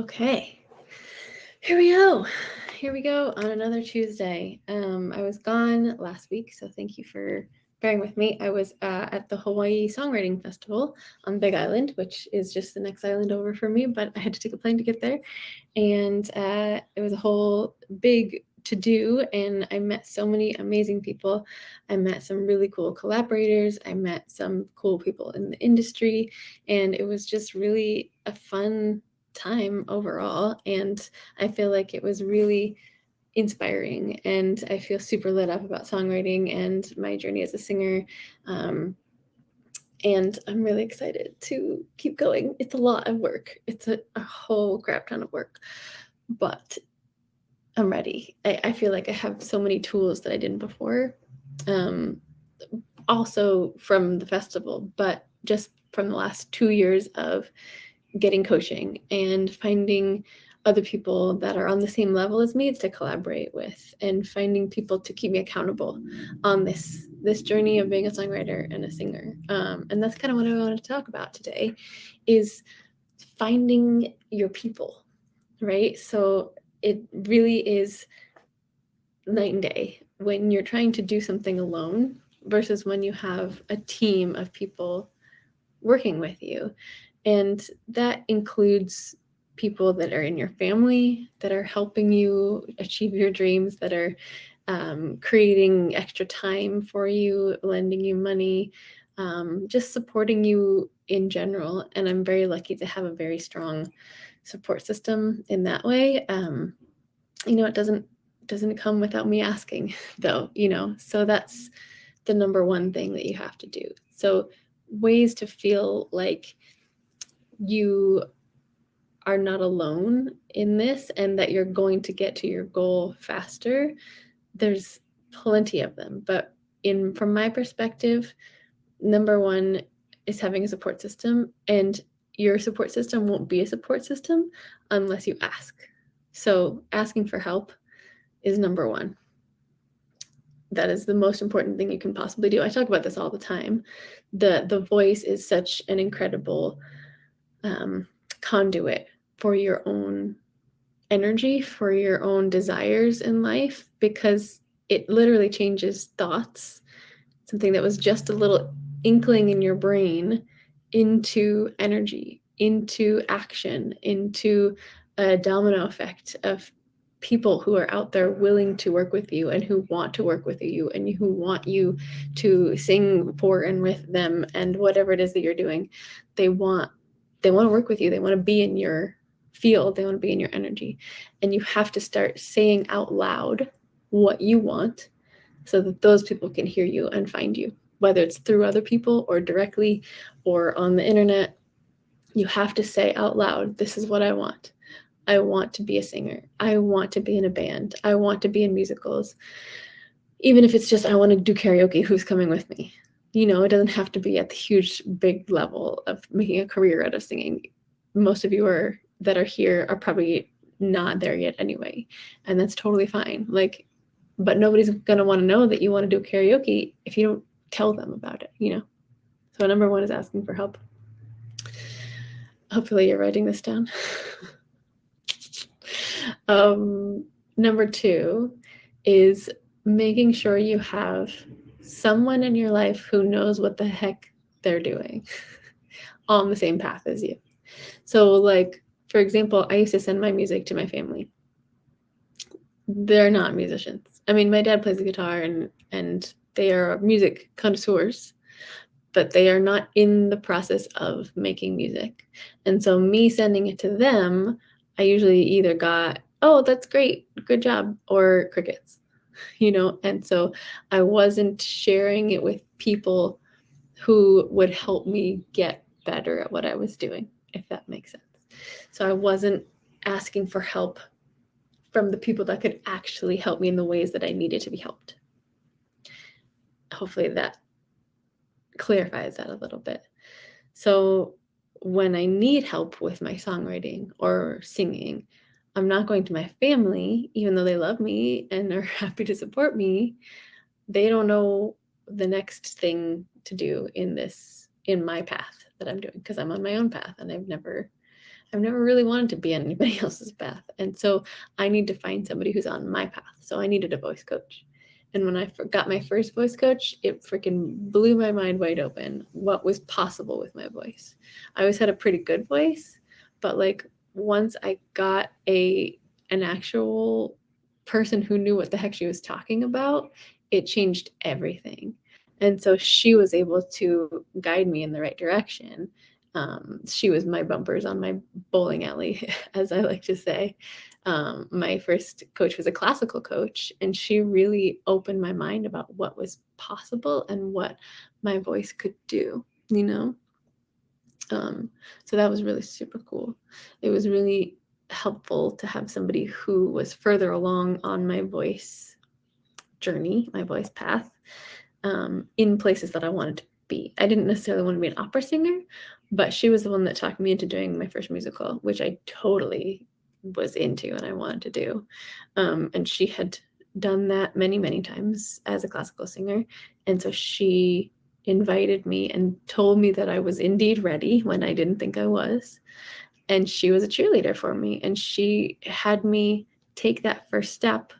Okay, here we go. Here we go on another Tuesday. I was gone last week, so thank you for bearing with me. I was at the Hawaii Songwriting Festival on Big Island, which is just the next island over for me, but I had to take a plane to get there. And it was a whole big to do, and I met so many amazing people. I met some really cool collaborators. I met some cool people in the industry, and it was just really a fun time overall. And I feel like it was really inspiring, and I feel super lit up about songwriting and my journey as a singer. And I'm really excited to keep going. It's a lot of work. It's a whole crap ton of work, but I'm ready. I feel like I have so many tools that I didn't before. Also from the festival, but just from the last 2 years of getting coaching and finding other people that are on the same level as me to collaborate with, and finding people to keep me accountable on this journey of being a songwriter and a singer. And that's kind of what I wanted to talk about today, is finding your people, right? So it really is night and day when you're trying to do something alone versus when you have a team of people working with you. And that includes people that are in your family, that are helping you achieve your dreams, that are creating extra time for you, lending you money, just supporting you in general. And I'm very lucky to have a very strong support system in that way. It doesn't come without me asking, though, so that's the number one thing that you have to do. So ways to feel like you are not alone in this and that you're going to get to your goal faster. There's plenty of them, but from my perspective, number one is having a support system, and your support system won't be a support system unless you ask. So asking for help is number one. That is the most important thing you can possibly do. I talk about this all the time. The voice is such an incredible conduit for your own energy, for your own desires in life, because it literally changes thoughts, something that was just a little inkling in your brain, into energy, into action, into a domino effect of people who are out there willing to work with you, and who want to work with you, and who want you to sing for and with them, and whatever it is that you're doing, they want to work with you. They want to be in your field. They want to be in your energy. And you have to start saying out loud what you want so that those people can hear you and find you, whether it's through other people or directly or on the internet. You have to say out loud, this is what I want. I want to be a singer. I want to be in a band. I want to be in musicals. Even if it's just, I want to do karaoke, who's coming with me? It doesn't have to be at the huge, big level of making a career out of singing. Most of you that are here are probably not there yet anyway, and that's totally fine. But nobody's gonna want to know that you want to do karaoke if you don't tell them about it. So number one is asking for help. Hopefully you're writing this down. Number two is making sure you have someone in your life who knows what the heck they're doing on the same path as you. So, for example, I used to send my music to my family. They're not musicians. I mean, my dad plays the guitar, and they are music connoisseurs, but they are not in the process of making music. And so me sending it to them, I usually either got, oh, that's great, good job, or crickets, and so I wasn't sharing it with people who would help me get better at what I was doing, if that makes sense. So I wasn't asking for help from the people that could actually help me in the ways that I needed to be helped. Hopefully that clarifies that a little bit. So when I need help with my songwriting or singing, I'm not going to my family, even though they love me and are happy to support me. They don't know the next thing to do in my path that I'm doing, because I'm on my own path, and I've I've never really wanted to be on anybody else's path. And so I need to find somebody who's on my path. So I needed a voice coach. And when I got my first voice coach, it freaking blew my mind wide open what was possible with my voice. I always had a pretty good voice, but like once I got an actual person who knew what the heck she was talking about, it changed everything. And so she was able to guide me in the right direction. She was my bumpers on my bowling alley, as I like to say. My first coach was a classical coach, and she really opened my mind about what was possible and what my voice could do, you know? So that was really super cool. It was really helpful to have somebody who was further along on my voice journey, my voice path, in places that I wanted to be. I didn't necessarily want to be an opera singer, but she was the one that talked me into doing my first musical, which I totally was into and I wanted to do. And she had done that many, many times as a classical singer. And so she invited me and told me that I was indeed ready when I didn't think I was. And she was a cheerleader for me. And she had me take that first step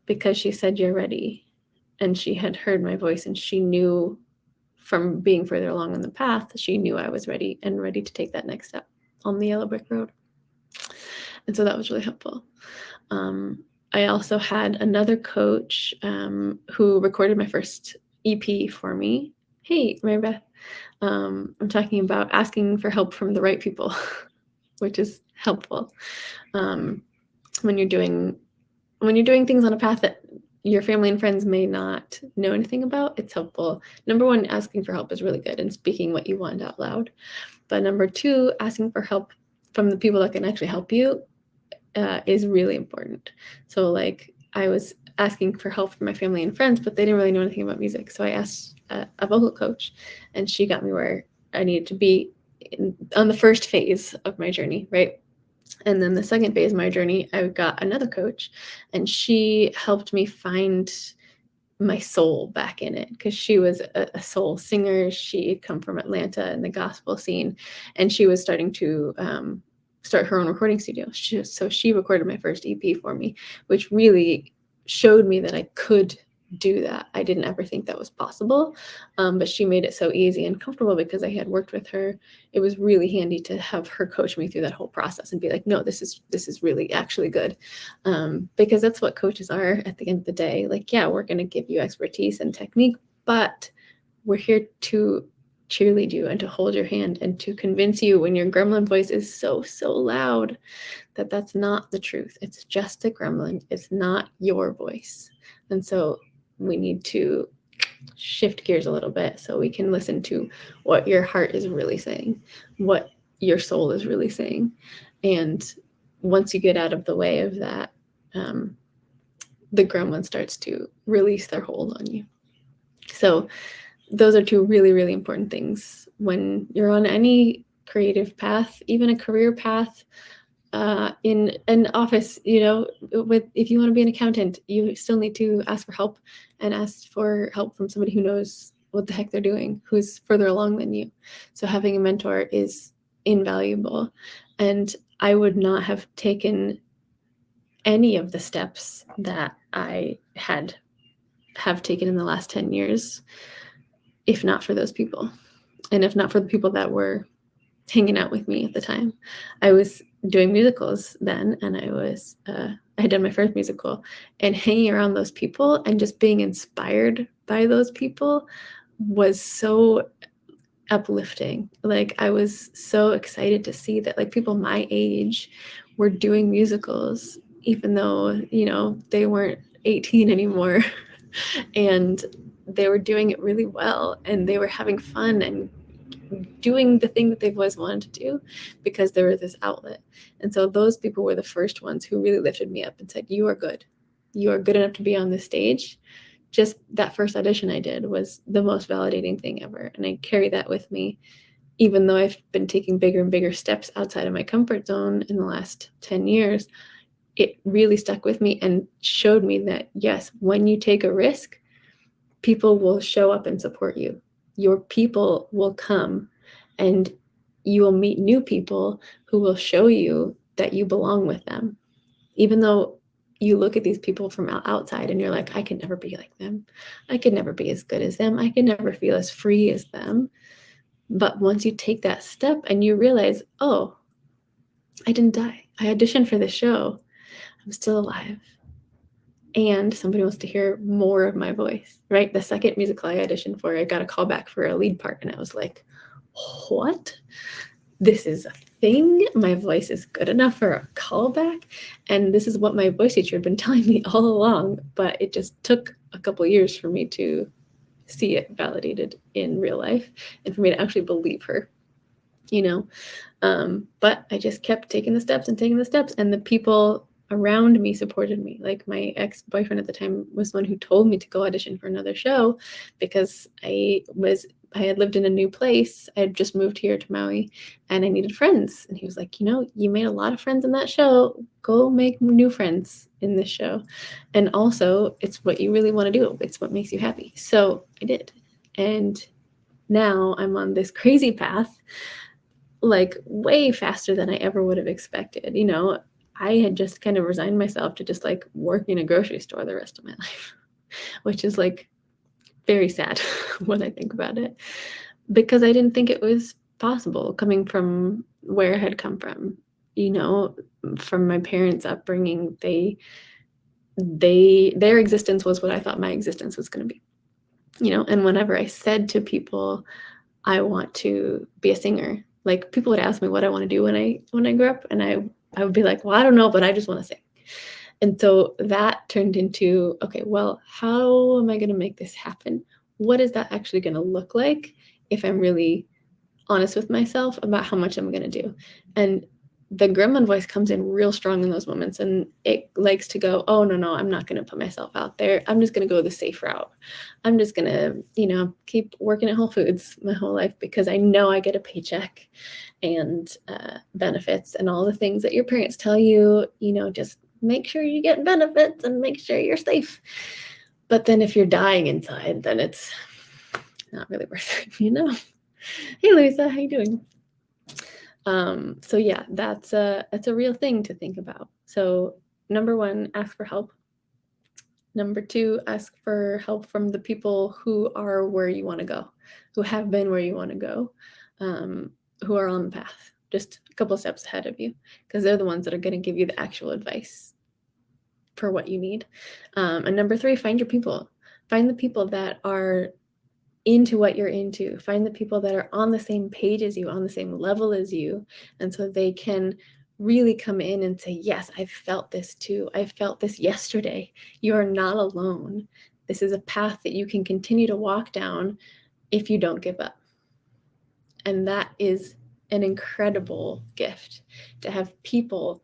because she said, "You're ready." And she had heard my voice, and she knew from being further along on the path, she knew I was ready and ready to take that next step on the yellow brick road. And so that was really helpful. I also had another coach who recorded my first EP for me. Hey, Mary Beth. I'm talking about asking for help from the right people, which is helpful. When you're doing things on a path that your family and friends may not know anything about, it's helpful. Number one, asking for help is really good and speaking what you want out loud. But number two, asking for help from the people that can actually help you is really important. So like I was asking for help from my family and friends, but they didn't really know anything about music. So I asked a vocal coach, and she got me where I needed to be on the first phase of my journey, right? And then the second phase of my journey, I got another coach, and she helped me find my soul back in it, because she was a soul singer. She had come from Atlanta in the gospel scene, and she was starting to start her own recording studio. So she recorded my first EP for me, which really showed me that I could do that. I didn't ever think that was possible, but she made it so easy and comfortable because I had worked with her. It was really handy to have her coach me through that whole process and be like, no, this is really actually good, because that's what coaches are at the end of the day. Like, yeah, we're going to give you expertise and technique, but we're here to cheerlead you and to hold your hand and to convince you when your gremlin voice is so loud that that's not the truth. It's just a gremlin. It's not your voice. And so we need to shift gears a little bit so we can listen to what your heart is really saying, what your soul is really saying. And once you get out of the way of that, the gremlin starts to release their hold on you. So those are two really, really important things when you're on any creative path, even a career path. In an office, if you want to be an accountant, you still need to ask for help and ask for help from somebody who knows what the heck they're doing, who's further along than you. So having a mentor is invaluable. And I would not have taken any of the steps that I have taken in the last 10 years if not for those people, and if not for the people that were hanging out with me at the time. I was doing musicals then, and I had done my first musical, and hanging around those people and just being inspired by those people was so uplifting. Like, I was so excited to see that like people my age were doing musicals, even though, they weren't 18 anymore. And they were doing it really well, and they were having fun and doing the thing that they've always wanted to do because there was this outlet. And so those people were the first ones who really lifted me up and said, you are good. You are good enough to be on this stage. Just that first audition I did was the most validating thing ever. And I carry that with me, even though I've been taking bigger and bigger steps outside of my comfort zone in the last 10 years. It really stuck with me and showed me that, yes, when you take a risk, people will show up and support you. Your people will come and you will meet new people who will show you that you belong with them. Even though you look at these people from outside and you're like, I could never be like them. I could never be as good as them. I could never feel as free as them. But once you take that step and you realize, oh, I didn't die. I auditioned for this show. I'm still alive. And somebody wants to hear more of my voice, right? The second musical I auditioned for, I got a call back for a lead part. And I was like, what? This is a thing? My voice is good enough for a callback? And this is what my voice teacher had been telling me all along. But it just took a couple years for me to see it validated in real life and for me to actually believe her, you know? But I just kept taking the steps, and the people around me supported me. Like my ex-boyfriend at the time was one who told me to go audition for another show because I had lived in a new place. I had just moved here to Maui and I needed friends. And he was like, you made a lot of friends in that show. Go make new friends in this show. And also, it's what you really want to do. It's what makes you happy. So I did. And now I'm on this crazy path, like way faster than I ever would have expected. I had just kind of resigned myself to just like work in a grocery store the rest of my life, which is like very sad when I think about it, because I didn't think it was possible coming from where I had come from, from my parents' upbringing. Their existence was what I thought my existence was going to be, and whenever I said to people, I want to be a singer, like people would ask me what I want to do when I grew up, and I would be like, well, I don't know, but I just want to sing. And so that turned into, okay, well, how am I going to make this happen? What is that actually going to look like if I'm really honest with myself about how much I'm going to do? And the gremlin voice comes in real strong in those moments, and it likes to go, oh, no, I'm not going to put myself out there. I'm just going to go the safe route. I'm just going to, keep working at Whole Foods my whole life because I know I get a paycheck and benefits and all the things that your parents tell you, just make sure you get benefits and make sure you're safe. But then if you're dying inside, then it's not really worth it, Hey, Louisa, how you doing? So yeah, that's a real thing to think about. So number one, ask for help. Number two, ask for help from the people who are where you want to go, who have been where you want to go, who are on the path, just a couple steps ahead of you, because they're the ones that are going to give you the actual advice for what you need. And number three, find your people. Find the people that are into what you're into. Find the people that are on the same page as you, on the same level as you. And so they can really come in and say, yes, I've felt this too. I felt this yesterday. You are not alone. This is a path that you can continue to walk down if you don't give up. And that is an incredible gift, to have people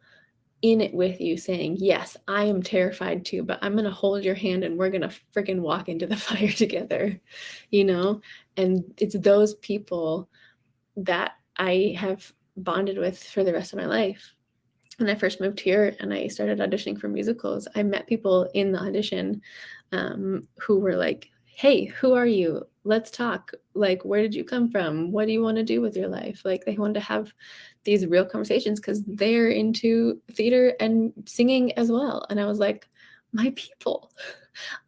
in it with you saying, yes, I am terrified too, but I'm going to hold your hand and we're going to freaking walk into the fire together, and it's those people that I have bonded with for the rest of my life. When I first moved here and I started auditioning for musicals, I met people in the audition who were like, hey, who are you? Let's talk. Like, where did you come from? What do you want to do with your life? Like, they wanted to have these real conversations because they're into theater and singing as well. And I was like, my people,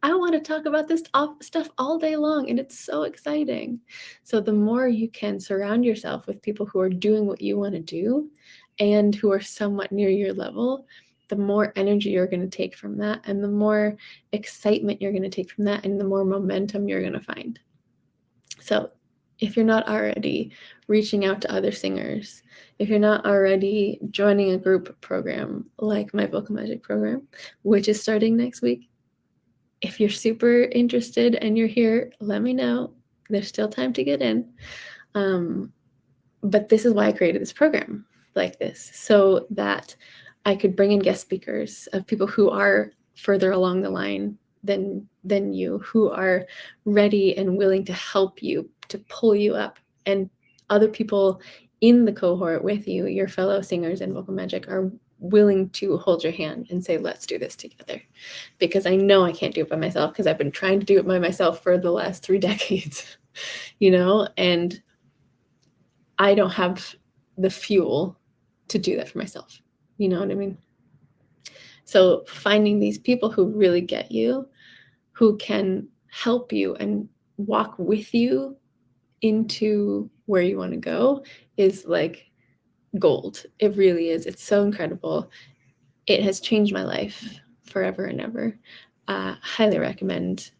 I want to talk about this stuff all day long, and it's so exciting. So the more you can surround yourself with people who are doing what you want to do and who are somewhat near your level, the more energy you're going to take from that, and the more excitement you're going to take from that, and the more momentum you're going to find. So if you're not already reaching out to other singers, if you're not already joining a group program like my Vocal Magic program, which is starting next week, if you're super interested and you're here, let me know. There's still time to get in. But this is why I created this program like this, so that I could bring in guest speakers of people who are further along the line than you, who are ready and willing to help you, to pull you up. And other people in the cohort with you, your fellow singers in Vocal Magic, are willing to hold your hand and say, let's do this together. Because I know I can't do it by myself, because I've been trying to do it by myself for the last 3 decades, and I don't have the fuel to do that for myself. You know what I mean? So finding these people who really get you, who can help you and walk with you into where you want to go is like gold. It really is. It's so incredible. It has changed my life forever and ever. Highly recommend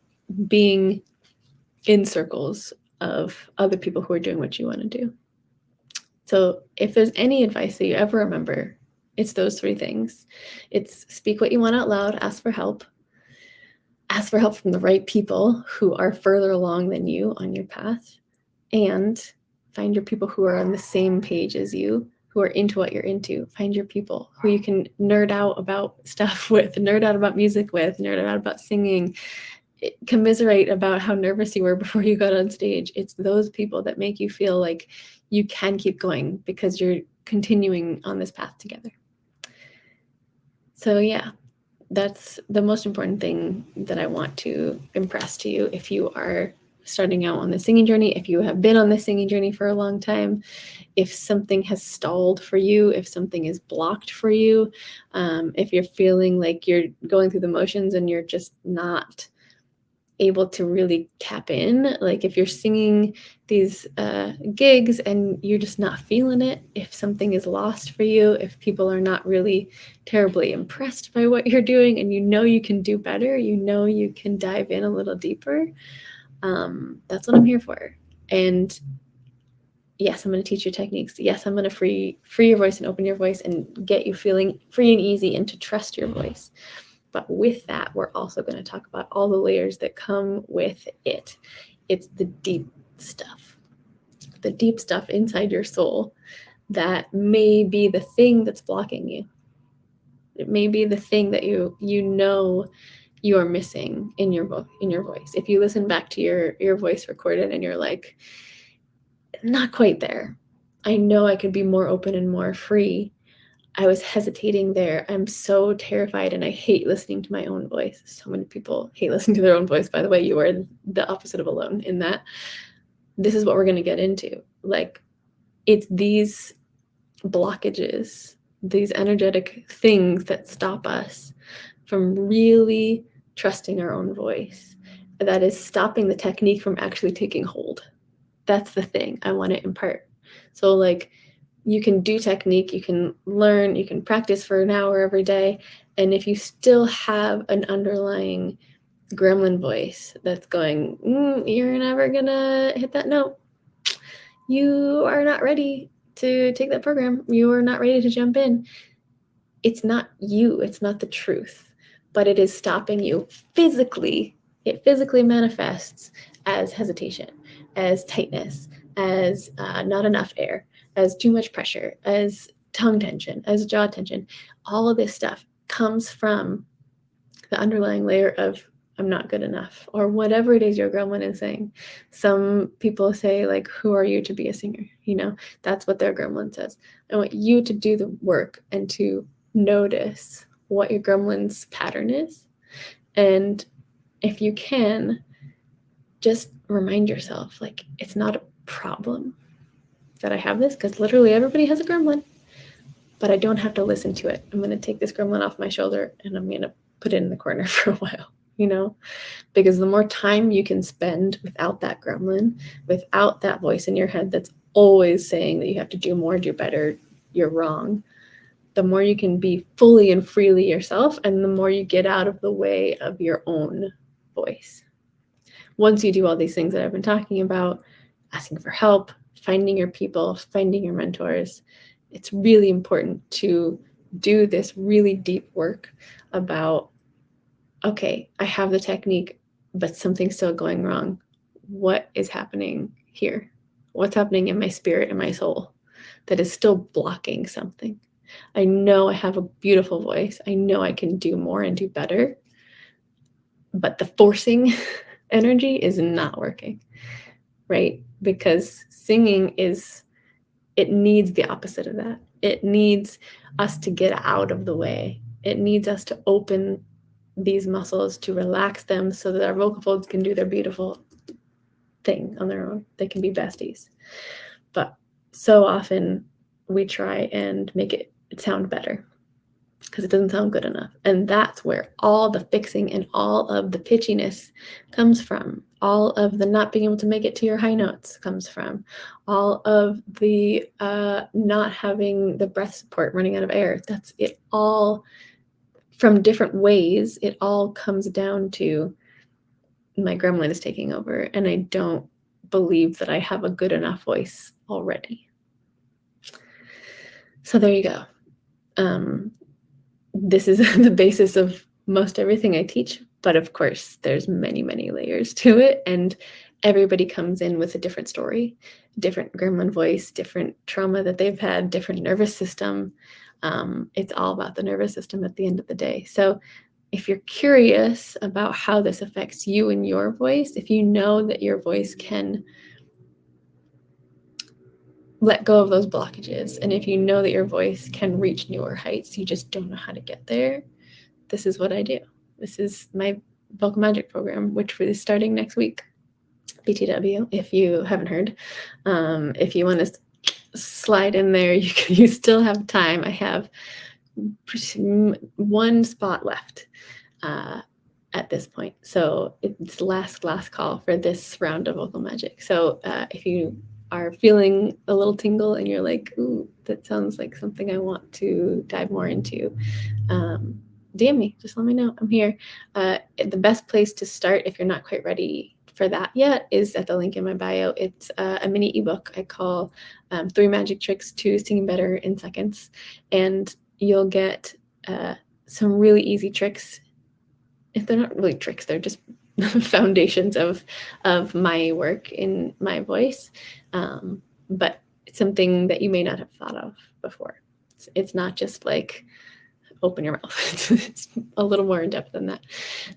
being in circles of other people who are doing what you want to do. So if there's any advice that you ever remember, it's those three things. It's speak what you want out loud, ask for help from the right people who are further along than you on your path, and find your people who are on the same page as you, who are into what you're into. Find your people who you can nerd out about stuff with, nerd out about music with, nerd out about singing, commiserate about how nervous you were before you got on stage. It's those people that make you feel like you can keep going because you're continuing on this path together. So yeah, that's the most important thing that I want to impress to you if you are starting out on the singing journey, if you have been on the singing journey for a long time, if something has stalled for you, if something is blocked for you, if you're feeling like you're going through the motions and you're just not able to really tap in, like if you're singing these gigs and you're just not feeling it, if something is lost for you, if people are not really terribly impressed by what you're doing and you know you can do better, you know you can dive in a little deeper, that's what I'm here for. And yes, I'm going to teach you techniques. Yes, I'm going to free your voice and open your voice and get you feeling free and easy and to trust your voice. But with that, we're also going to talk about all the layers that come with it. It's the deep stuff inside your soul that may be the thing that's blocking you. It may be the thing that you know you are missing in your voice. If you listen back to your voice recorded and you're like, not quite there. I know I could be more open and more free. I was hesitating there. I'm so terrified and I hate listening to my own voice. So many people hate listening to their own voice. By the way, you are the opposite of alone in that. This is what we're going to get into. Like, it's these blockages, these energetic things that stop us from really trusting our own voice. That is stopping the technique from actually taking hold. That's the thing I want to impart. So like, you can do technique, you can learn, you can practice for an hour every day. And if you still have an underlying gremlin voice that's going, you're never gonna hit that note, you are not ready to take that program, you are not ready to jump in. It's not you, it's not the truth, but it is stopping you physically. It physically manifests as hesitation, as tightness, as not enough air, as too much pressure, as tongue tension, as jaw tension. All of this stuff comes from the underlying layer of I'm not good enough, or whatever it is your gremlin is saying. Some people say, like, who are you to be a singer? You know, that's what their gremlin says. I want you to do the work and to notice what your gremlin's pattern is. And if you can, just remind yourself, like, it's not a problem that I have this, because literally everybody has a gremlin, but I don't have to listen to it. I'm going to take this gremlin off my shoulder and I'm going to put it in the corner for a while, you know, because the more time you can spend without that gremlin, without that voice in your head that's always saying that you have to do more, do better, you're wrong, the more you can be fully and freely yourself, and the more you get out of the way of your own voice. Once you do all these things that I've been talking about, asking for help, finding your people, finding your mentors, it's really important to do this really deep work about, okay, I have the technique, but something's still going wrong. What is happening here? What's happening in my spirit and my soul that is still blocking something? I know I have a beautiful voice. I know I can do more and do better, but the forcing energy is not working, right? Because singing it needs the opposite of that. It needs us to get out of the way. It needs us to open these muscles, to relax them so that our vocal folds can do their beautiful thing on their own. They can be besties. But so often we try and make it sound better because it doesn't sound good enough. And that's where all the fixing and all of the pitchiness comes from. All of the not being able to make it to your high notes comes from. All of the not having the breath support, running out of air. That's it all from different ways. It all comes down to my gremlin is taking over, and I don't believe that I have a good enough voice already. So there you go. This is the basis of most everything I teach, but of course there's many, many layers to it, and everybody comes in with a different story, different gremlin voice, different trauma that they've had, different nervous system. It's all about the nervous system at the end of the day. So if you're curious about how this affects you and your voice, if you know that your voice can let go of those blockages, and if you know that your voice can reach newer heights, you just don't know how to get there, this is what I do. This is my Vocal Magic program, which is starting next week. BTW, if you haven't heard. If you want to slide in there, you still have time. I have one spot left at this point. So it's last call for this round of Vocal Magic. So if you are feeling a little tingle and you're like, ooh, that sounds like something I want to dive more into, DM me, just let me know. I'm here. The best place to start if you're not quite ready for that yet is at the link in my bio. It's a mini ebook I call 3 Magic Tricks to Singing Better in Seconds. And you'll get some really easy tricks. If they're not really tricks, they're just foundations of my work in my voice. But it's something that you may not have thought of before. It's not just like open your mouth. It's a little more in depth than that.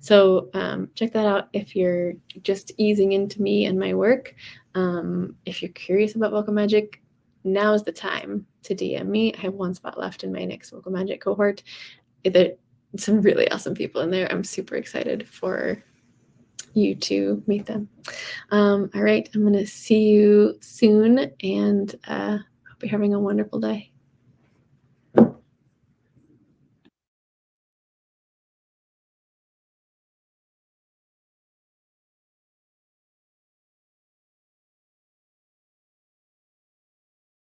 So check that out if you're just easing into me and my work. If you're curious about Vocal Magic, now is the time to DM me. I have one spot left in my next Vocal Magic cohort. There's some really awesome people in there. I'm super excited for you to meet them. All right, I'm going to see you soon, and hope you're having a wonderful day.